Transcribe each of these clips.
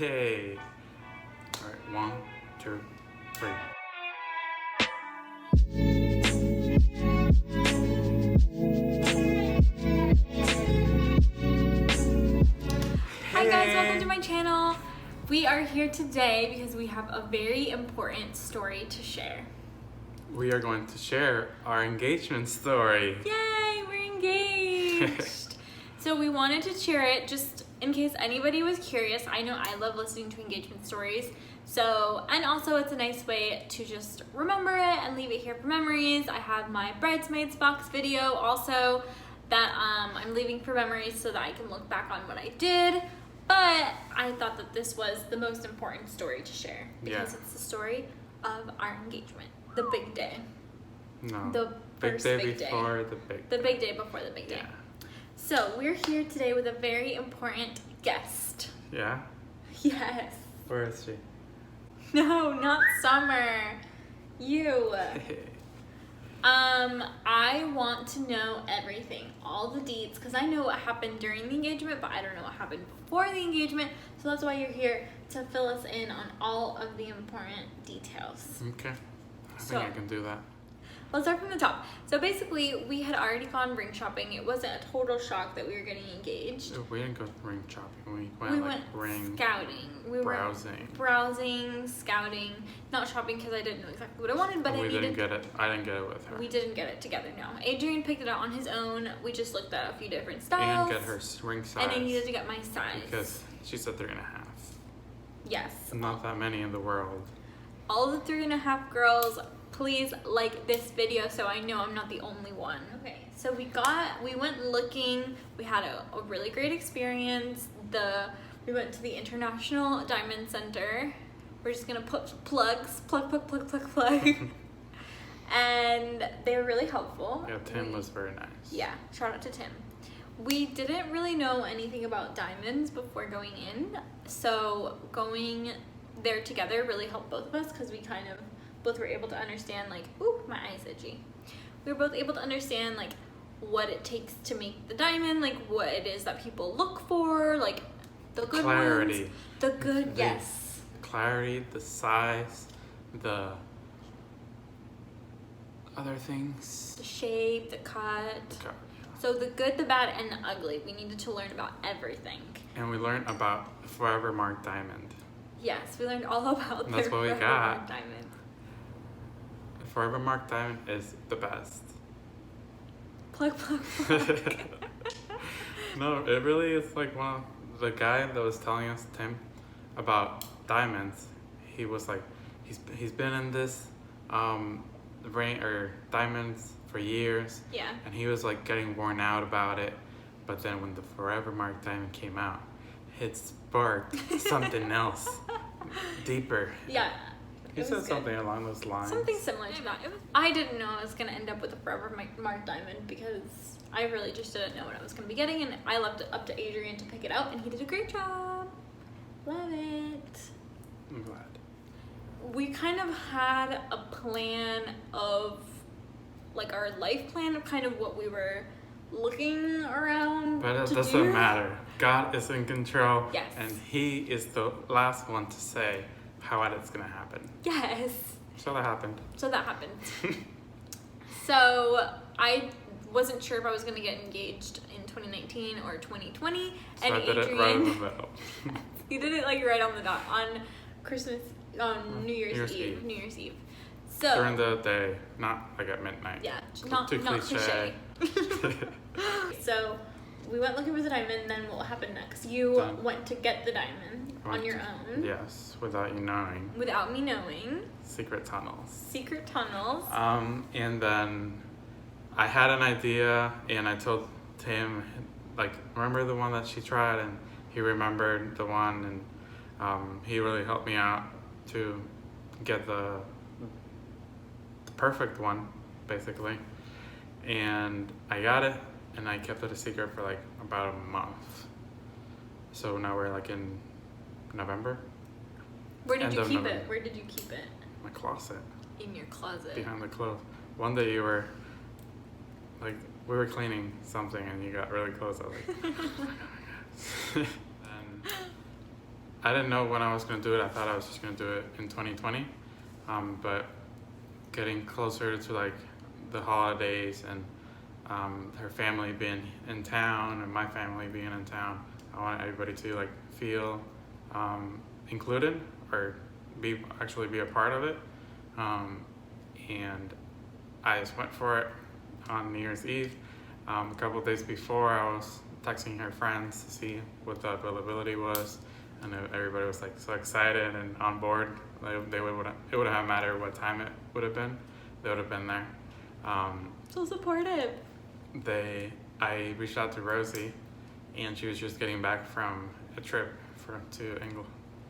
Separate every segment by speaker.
Speaker 1: Hey. All right, 1, 2, 3.
Speaker 2: Hi guys, welcome to my channel. We are here today because we have a very important story to share.
Speaker 1: We are going to share our engagement story.
Speaker 2: Yay, we're engaged. So we wanted to share it just in case anybody was curious. I know I love listening to engagement stories. And also it's a nice way to just remember it and leave it here for memories. I have my bridesmaids box video also that I'm leaving for memories so that I can look back on what I did. But I thought that this was the most important story to share because it's the story of our engagement. The big day.
Speaker 1: No.
Speaker 2: The first big day.
Speaker 1: Before the big day.
Speaker 2: The big day before the big day.
Speaker 1: Yeah.
Speaker 2: So we're here today with a very important guest.
Speaker 1: Yeah?
Speaker 2: Yes.
Speaker 1: Where is she?
Speaker 2: No, not Summer. You. I want to know everything, all the deets, because I know what happened during the engagement, but I don't know what happened before the engagement. So that's why you're here, to fill us in on all of the important details.
Speaker 1: Okay. I think I can do that.
Speaker 2: Let's start from the top. So basically, we had already gone ring shopping. It wasn't a total shock that we were getting engaged.
Speaker 1: We didn't go ring shopping. We went ring
Speaker 2: scouting. We
Speaker 1: browsing.
Speaker 2: were browsing, scouting, not shopping because I didn't know exactly what I wanted, but
Speaker 1: we didn't get it. I didn't get it with her.
Speaker 2: We didn't get it together, no. Adrian picked it out on his own. We just looked at a few different styles.
Speaker 1: And get her ring size.
Speaker 2: And I needed to get my size.
Speaker 1: Because she's a 3.5.
Speaker 2: Yes.
Speaker 1: Not that many in the world.
Speaker 2: All the 3.5 girls, please like this video so I know I'm not the only one. Okay, so we went looking. We had a really great experience. We went to the International Diamond Center. We're just gonna put plugs, plug. And they were really helpful.
Speaker 1: Yeah, Tim was very nice.
Speaker 2: Yeah, shout out to Tim. We didn't really know anything about diamonds before going in, so going there together really helped both of us because we kind of both were able to understand, like, ooh, my eye's itchy. We were both able to understand, like, what it takes to make the diamond, like, what it is that people look for, like, the good
Speaker 1: clarity.
Speaker 2: ones. The good, yes.
Speaker 1: Clarity, the size, the other things.
Speaker 2: The shape, the cut.
Speaker 1: Yeah.
Speaker 2: So the good, the bad, and the ugly. We needed to learn about everything.
Speaker 1: And we learned about Forever Mark Diamond.
Speaker 2: Yes, we learned all about
Speaker 1: That's what we got.
Speaker 2: Diamond.
Speaker 1: Forever Mark Diamond is the best.
Speaker 2: Plug.
Speaker 1: No, it really is like the guy that was telling us, Tim, about diamonds. He was like, he's been in this diamonds for years.
Speaker 2: Yeah.
Speaker 1: And he was like getting worn out about it. But then when the Forever Mark Diamond came out, it sparked something else, deeper.
Speaker 2: Yeah.
Speaker 1: He said something along those lines.
Speaker 2: Something similar to that. I didn't know I was going to end up with a Forever Mark Diamond because I really just didn't know what I was going to be getting, and I left it up to Adrian to pick it out, and he did a great job. Love it.
Speaker 1: I'm glad.
Speaker 2: We kind of had a plan of, like, our life plan of kind of what we were looking around
Speaker 1: But it
Speaker 2: to
Speaker 1: doesn't
Speaker 2: do.
Speaker 1: matter. God is in control.
Speaker 2: Yes.
Speaker 1: And he is the last one to say how it's going to happen.
Speaker 2: Yes.
Speaker 1: So that happened.
Speaker 2: So I wasn't sure if I was going to get engaged in 2019 or 2020.
Speaker 1: So
Speaker 2: and
Speaker 1: I did
Speaker 2: Adrian,
Speaker 1: it right in the middle.
Speaker 2: he did it like right on the dot on Christmas, on New Year's Eve. So
Speaker 1: during the day, not like at midnight.
Speaker 2: Yeah, not cliche. So we went looking for the diamond. Then what happened next? You went to get the diamond on your own.
Speaker 1: Yes, without you knowing.
Speaker 2: Without me knowing.
Speaker 1: Secret tunnels.
Speaker 2: And
Speaker 1: then I had an idea, and I told Tim, like, remember the one that she tried, and he remembered the one, and he really helped me out to get the perfect one, basically. And I got it, and I kept it a secret for like about a month. So now we're like in November.
Speaker 2: Where did you keep it?
Speaker 1: My closet.
Speaker 2: In your closet.
Speaker 1: Behind the clothes. One day you were like, we were cleaning something and you got really close. I was like, oh my God. And I didn't know when I was going to do it. I thought I was just going to do it in 2020. But getting closer to like the holidays and her family being in town and my family being in town, I want everybody to like feel included or be a part of it. And I just went for it on New Year's Eve. A couple of days before, I was texting her friends to see what the availability was, and everybody was like so excited and on board. It would have mattered what time it would have been. They would have been there.
Speaker 2: So supportive.
Speaker 1: I reached out to Rosie, and she was just getting back from a trip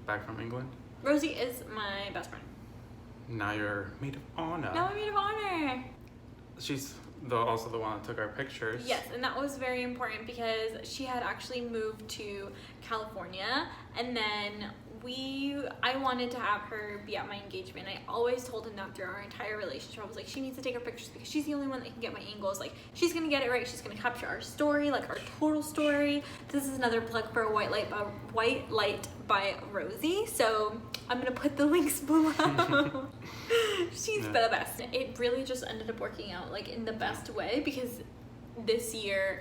Speaker 1: back from England.
Speaker 2: Rosie is my best friend.
Speaker 1: Now you're maid of honor.
Speaker 2: Now I'm maid of honor.
Speaker 1: She's also the one that took our pictures.
Speaker 2: Yes, and that was very important because she had actually moved to California, and then I wanted to have her be at my engagement. I always told him that through our entire relationship. I was like, she needs to take her pictures because she's the only one that can get my angles. Like, she's gonna get it right. She's gonna capture our story, like our total story. This is another plug for White Light by Rosie. So I'm gonna put the links below. She's the best. It really just ended up working out like in the best way because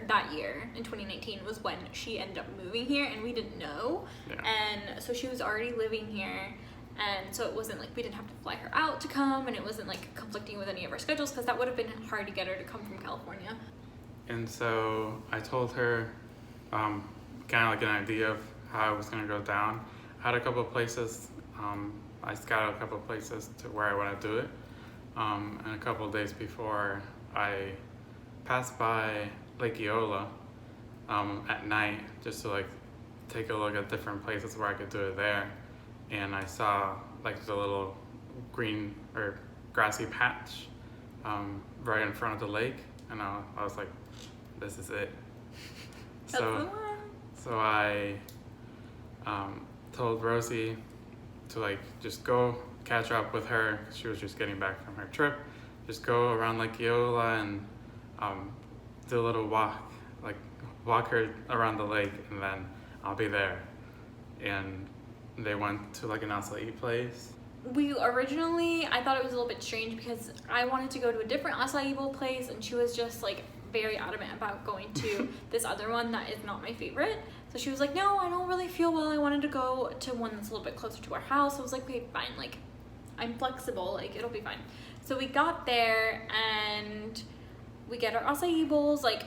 Speaker 2: that year in 2019 was when she ended up moving here, and we didn't know. And so she was already living here, and so it wasn't like we didn't have to fly her out to come, and it wasn't like conflicting with any of our schedules because that would have been hard to get her to come from California.
Speaker 1: And so I told her kind of like an idea of how I was going to go down. I had a couple of places, I scouted a couple of places to where I want to do it, and a couple of days before I passed by Lake Eola at night just to like take a look at different places where I could do it there, and I saw like the little green or grassy patch right in front of the lake, and I was like, this is it. So I told Rosie to like just go catch up with her because she was just getting back from her trip, just go around Lake Eola and do a little walk her around the lake, and then I'll be there. And they went to like an acai place.
Speaker 2: I thought it was a little bit strange because I wanted to go to a different acai bowl place, and she was just like very adamant about going to this other one that is not my favorite. So she was like, no, I don't really feel well. I wanted to go to one that's a little bit closer to our house. I was like, okay, fine. Like, I'm flexible. Like, it'll be fine. So we got there, and we get our acai bowls, like,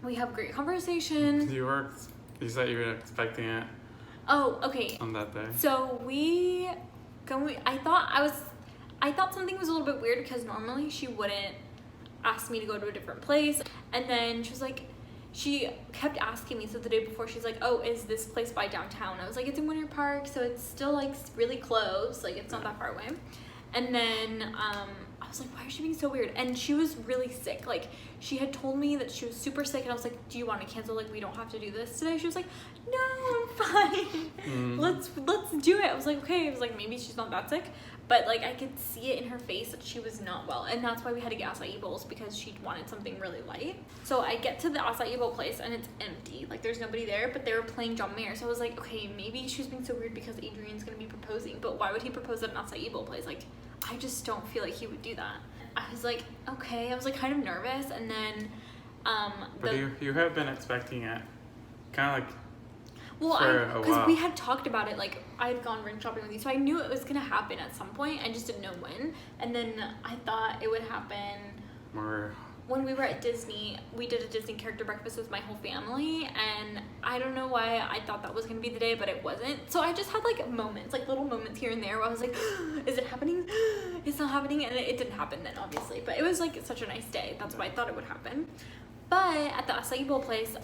Speaker 2: we have great conversation.
Speaker 1: You said you were expecting it.
Speaker 2: Oh, okay.
Speaker 1: On that day. So
Speaker 2: I thought something was a little bit weird because normally she wouldn't ask me to go to a different place. And then she kept asking me. So the day before, she's like, oh, is this place by downtown? I was like, it's in Winter Park, so it's still like really close. Like, it's not that far away. And then I was like, why is she being so weird? And she was really sick. Like, she had told me that she was super sick, and I was like, do you want to cancel? Like, we don't have to do this today. She was like, no, I'm fine. Let's do it. I was like, okay. I was like, maybe she's not that sick. But, like, I could see it in her face that she was not well. And that's why we had to get acai bowls, because she wanted something really light. So I get to the acai bowl place, and it's empty. Like, there's nobody there, but they were playing John Mayer. So I was like, okay, maybe she was being so weird because Adrian's going to be proposing. But why would he propose at an acai bowl place? Like, I just don't feel like he would do that. I was like, okay. I was, like, kind of nervous. And then
Speaker 1: But you have been expecting it kind of like
Speaker 2: because we had talked about it, like, I had gone ring shopping with you, so I knew it was gonna happen at some point. I just didn't know when. And then I thought it would happen when we were at Disney. We did a Disney character breakfast with my whole family, and I don't know why I thought that was gonna be the day, but it wasn't. So I just had like moments, like little moments here and there where I was like, is it happening? It's not happening. And it didn't happen then, obviously, but it was like such a nice day. That's why I thought it would happen. But at the acai bowl place,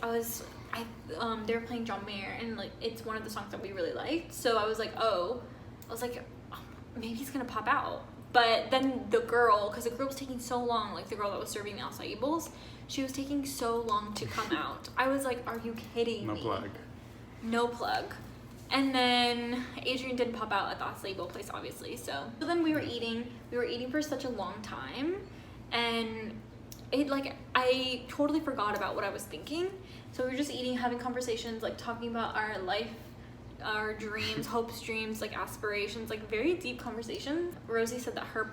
Speaker 2: they were playing John Mayer, and like it's one of the songs that we really liked. So I was like, maybe he's gonna pop out. But then the girl, because the girl was taking so long, like the girl that was serving the acai bowls, she was taking so long to come out. I was like, are you kidding me? No plug. And then Adrian didn't pop out at the acai bowl place, obviously. So then we were eating for such a long time, and I totally forgot about what I was thinking. So we were just eating, having conversations, like talking about our life, our dreams, hopes, dreams, like aspirations, like very deep conversations. Rosie said that her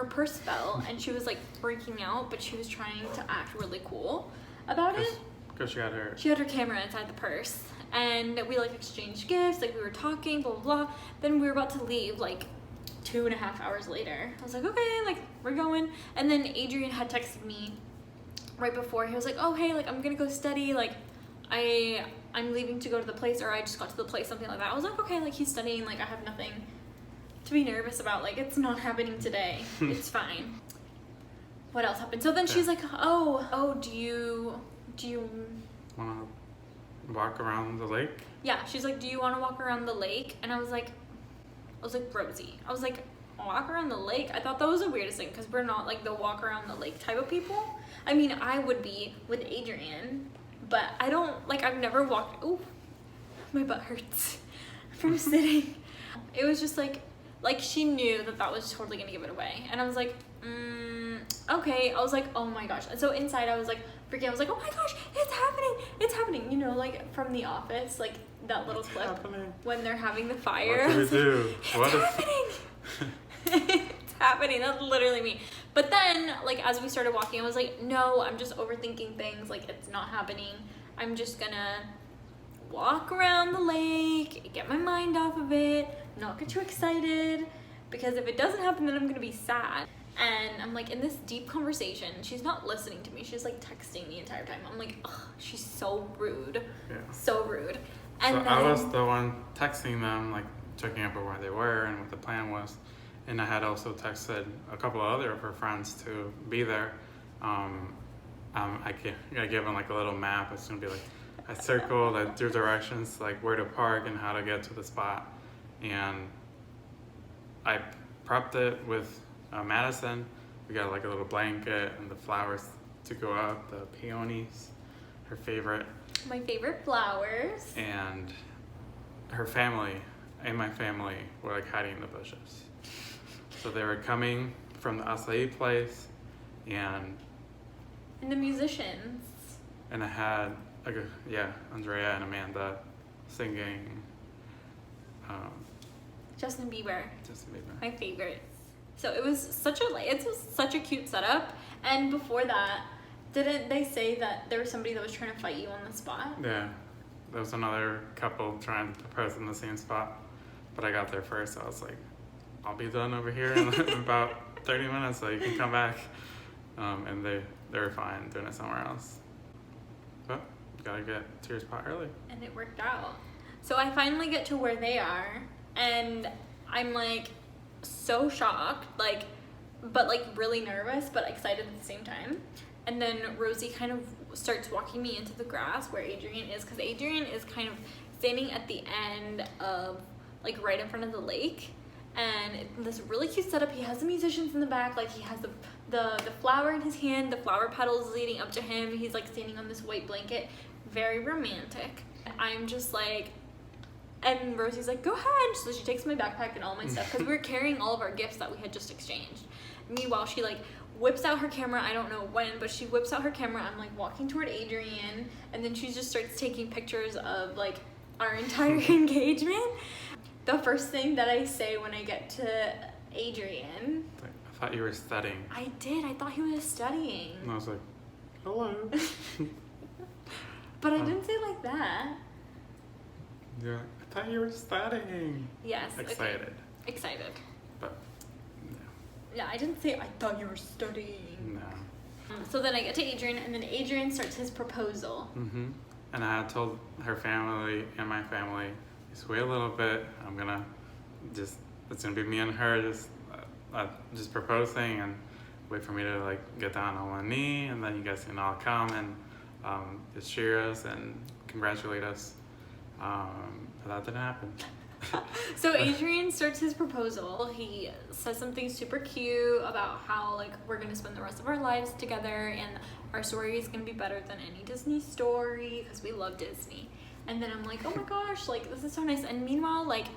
Speaker 2: purse fell and she was like freaking out, but she was trying to act really cool about it.
Speaker 1: Because she had her
Speaker 2: camera inside the purse, and we like exchanged gifts, like we were talking, blah blah blah. Then we were about to leave, like 2.5 hours later. I was like, okay, like we're going. And then Adrian had texted me right before. He was like, oh hey, like I'm gonna go study, like I'm leaving to go to the place, or I just got to the place, something like that. I was like, okay, like he's studying, like I have nothing to be nervous about, like it's not happening today. It's fine. What else happened? So then she's like, oh, do you
Speaker 1: want to walk around the lake?
Speaker 2: Yeah, she's like, do you want to walk around the lake? And I was like, Rosie, I was like, walk around the lake? I thought that was the weirdest thing, because we're not like the walk around the lake type of people. I mean, I would be with Adrian, but I don't, like, I've never walked. Ooh, my butt hurts from sitting. It was just like she knew that was totally gonna give it away. And I was like, okay. I was like, oh my gosh. And so inside I was like freaking, I was like, oh my gosh, it's happening. You know, like from The Office, like that little clip when they're having the fire.
Speaker 1: What do we do?
Speaker 2: It's happening. It's happening. That's literally me. But then, like, as we started walking, I was like, no, I'm just overthinking things. Like, it's not happening. I'm just gonna walk around the lake, get my mind off of it, not get too excited, because if it doesn't happen, then I'm gonna be sad. And I'm like in this deep conversation. She's not listening to me. She's like texting the entire time. I'm like, ugh, she's so rude. Yeah. So rude. And
Speaker 1: so then, I was the one texting them, like checking up on where they were and what the plan was. And I had also texted a couple of other of her friends to be there. I gave them like a little map. It's gonna be like a circle that through directions, like where to park and how to get to the spot. And I prepped it with Madison. We got like a little blanket and the flowers to go up, the peonies, her favorite.
Speaker 2: My favorite flowers.
Speaker 1: And her family and my family were like hiding in the bushes. So they were coming from the acai place, and
Speaker 2: the musicians.
Speaker 1: And I had Andrea and Amanda singing.
Speaker 2: Justin Bieber. My favorite. So it was such a cute setup. And before that, didn't they say that there was somebody that was trying to fight you on the spot?
Speaker 1: Yeah, there was another couple trying to propose in the same spot, but I got there first. So I was like, I'll be done over here in about 30 minutes, so you can come back. And they were fine doing it somewhere else. But you gotta get to your spot early. And
Speaker 2: it worked out. So I finally get to where they are, and I'm like so shocked, but really nervous, but excited at the same time. And then Rosie kind of starts walking me into the grass where Adrian is, because Adrian is kind of standing at the end of, like, right in front of the lake. And this really cute setup. He has the musicians in the back, like he has the flower in his hand, the flower petals leading up to him. He's like standing on this white blanket, very romantic. I'm just like, and Rosie's like, go ahead. So she takes my backpack and all my stuff, because we were carrying all of our gifts that we had just exchanged. Meanwhile, she like whips out her camera. I don't know when, but she whips out her camera. I'm like walking toward Adrian, and then she just starts taking pictures of like our entire engagement. The first thing that I say when I get to Adrian...
Speaker 1: I thought you were studying.
Speaker 2: I did. I thought he was studying.
Speaker 1: And I was like, hello.
Speaker 2: But I didn't say it like that.
Speaker 1: Yeah, I thought you were studying.
Speaker 2: Yes.
Speaker 1: Excited.
Speaker 2: Okay. Excited.
Speaker 1: But,
Speaker 2: yeah, I didn't say I thought you were studying.
Speaker 1: No.
Speaker 2: So then I get to Adrian, and then Adrian starts his proposal.
Speaker 1: Mm-hmm. And I had told her family and my family, just wait a little bit. It's gonna be me and her just proposing, and wait for me to like get down on one knee, and then you guys can all come and just cheer us and congratulate us. But that didn't happen.
Speaker 2: So Adrian starts his proposal. He says something super cute about how like we're gonna spend the rest of our lives together, and our story is gonna be better than any Disney story, because we love Disney. And then I'm like, oh my gosh, like this is so nice. And meanwhile, like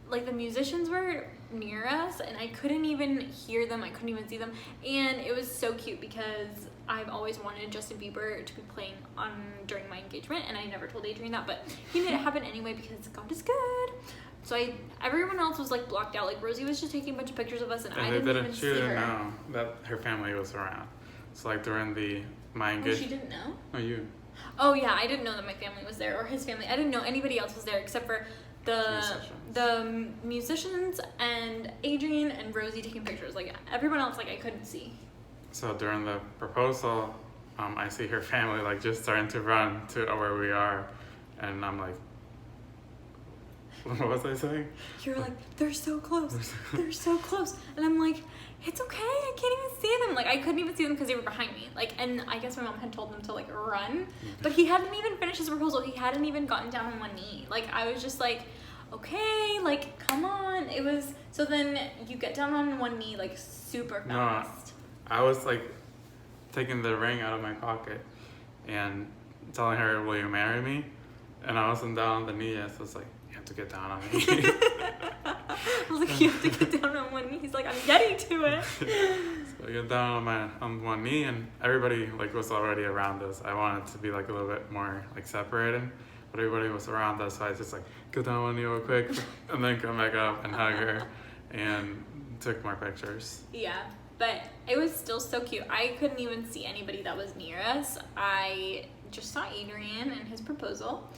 Speaker 2: like the musicians were near us and I couldn't even hear them, I couldn't even see them, and it was so cute because I've always wanted Justin Bieber to be playing during my engagement, and I never told Adrian that, but he made it happen anyway because God is good. So everyone else was like blocked out. Like Rosie was just taking a bunch of pictures of us, and I didn't even see her.
Speaker 1: She didn't know that her family was around. So like during my engagement.
Speaker 2: Oh, she didn't know?
Speaker 1: Oh, you.
Speaker 2: Oh yeah, I didn't know that my family was there or his family. I didn't know anybody else was there except for the musicians and Adrian and Rosie taking pictures. Like everyone else, like I couldn't see.
Speaker 1: So during the proposal, I see her family like just starting to run to where we are, and I'm like, what was I saying?
Speaker 2: You're like, they're so close. They're so close. And I'm like, it's okay. I can't even see them. Like, I couldn't even see them because they were behind me. Like, and I guess my mom had told them to, like, run. But he hadn't even finished his proposal. He hadn't even gotten down on one knee. Like, I was just like, okay, like, come on. It was, so then you get down on one knee, like, super fast.
Speaker 1: No, I was, like, taking the ring out of my pocket and telling her, will you marry me? And I wasn't down on the knee yet, so I was like, you have to get down on me.
Speaker 2: I was like, you have to get down on one knee. He's like, I'm getting to it.
Speaker 1: So I get down on one knee, and everybody like was already around us. I wanted to be like a little bit more like separated, but everybody was around us, so I just like get down on one knee real quick, and then come back up and hug her, and took more pictures.
Speaker 2: Yeah, but it was still so cute. I couldn't even see anybody that was near us. I just saw Adrian and his proposal,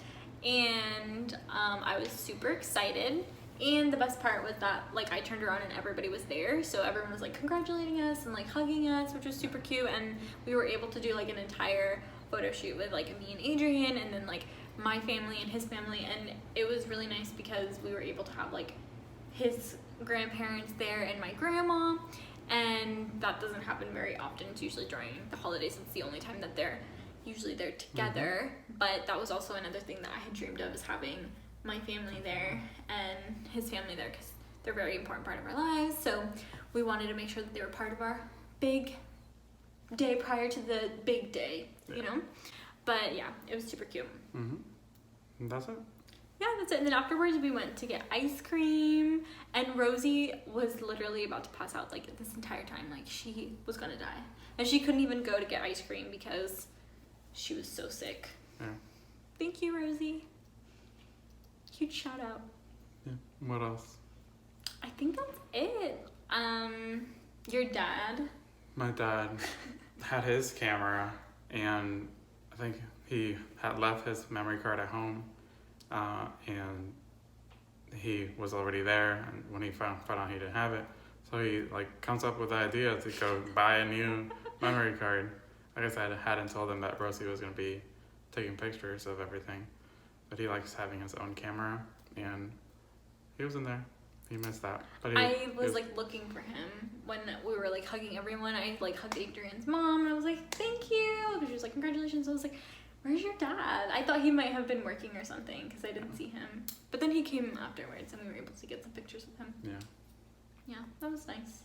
Speaker 2: and I was super excited. And the best part was that like I turned around and everybody was there, so everyone was like congratulating us and like hugging us, which was super cute. And we were able to do like an entire photo shoot with like me and Adrian, and then like my family and his family, and it was really nice because we were able to have like his grandparents there and my grandma, and that doesn't happen very often. It's usually during the holidays. It's the only time that they're usually there together. But that was also another thing that I had dreamed of, is having my family there and his family there, because they're a very important part of our lives. So we wanted to make sure that they were part of our big day prior to the big day, you know? But yeah, it was super cute.
Speaker 1: And that's it?
Speaker 2: Yeah, that's it. And then afterwards we went to get ice cream, and Rosie was literally about to pass out like this entire time. Like she was gonna die. And she couldn't even go to get ice cream because she was so sick.
Speaker 1: Yeah.
Speaker 2: Thank you, Rosie. Huge shout out.
Speaker 1: Yeah. What else?
Speaker 2: I think that's it. Your dad.
Speaker 1: My dad had his camera, and I think he had left his memory card at home, and he was already there. And when he found out he didn't have it, so he like comes up with the idea to go buy a new memory card. I guess I hadn't told him that Rosie was gonna be taking pictures of everything. But he likes having his own camera, and he was in there. He missed that. But
Speaker 2: I was like looking for him when we were like hugging everyone. I like hugged Adrian's mom, and I was like, thank you, because she was like, congratulations. I was like, where's your dad? I thought he might have been working or something because I didn't see him. But then he came afterwards, and we were able to get some pictures with him.
Speaker 1: Yeah.
Speaker 2: Yeah, that was nice.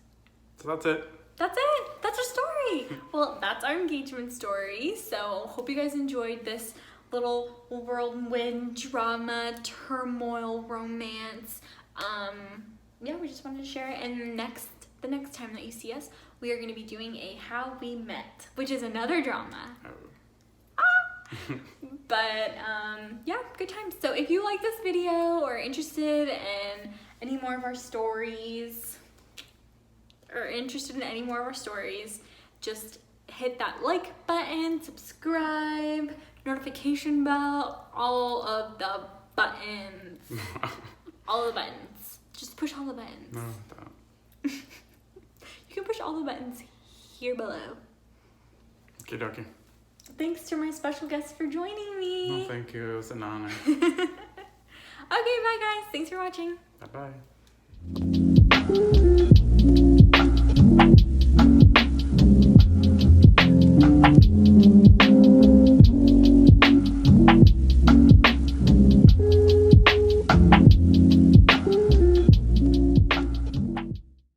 Speaker 1: So that's it.
Speaker 2: That's it. That's our story. Well, that's our engagement story. So hope you guys enjoyed this little whirlwind drama, turmoil, romance. Yeah, we just wanted to share it. And the next time that you see us, we are going to be doing a How We Met, which is another drama. But yeah, good times. So if you like this video or are interested in any more of our stories, just hit that like button, subscribe, notification bell, all of the buttons. All the buttons. Just push all the buttons.
Speaker 1: No, don't.
Speaker 2: You can push all the buttons here below.
Speaker 1: Okie dokie.
Speaker 2: Thanks to my special guest for joining me.
Speaker 1: No, thank you. It was an honor.
Speaker 2: Okay, bye guys. Thanks for watching.
Speaker 1: Bye-bye.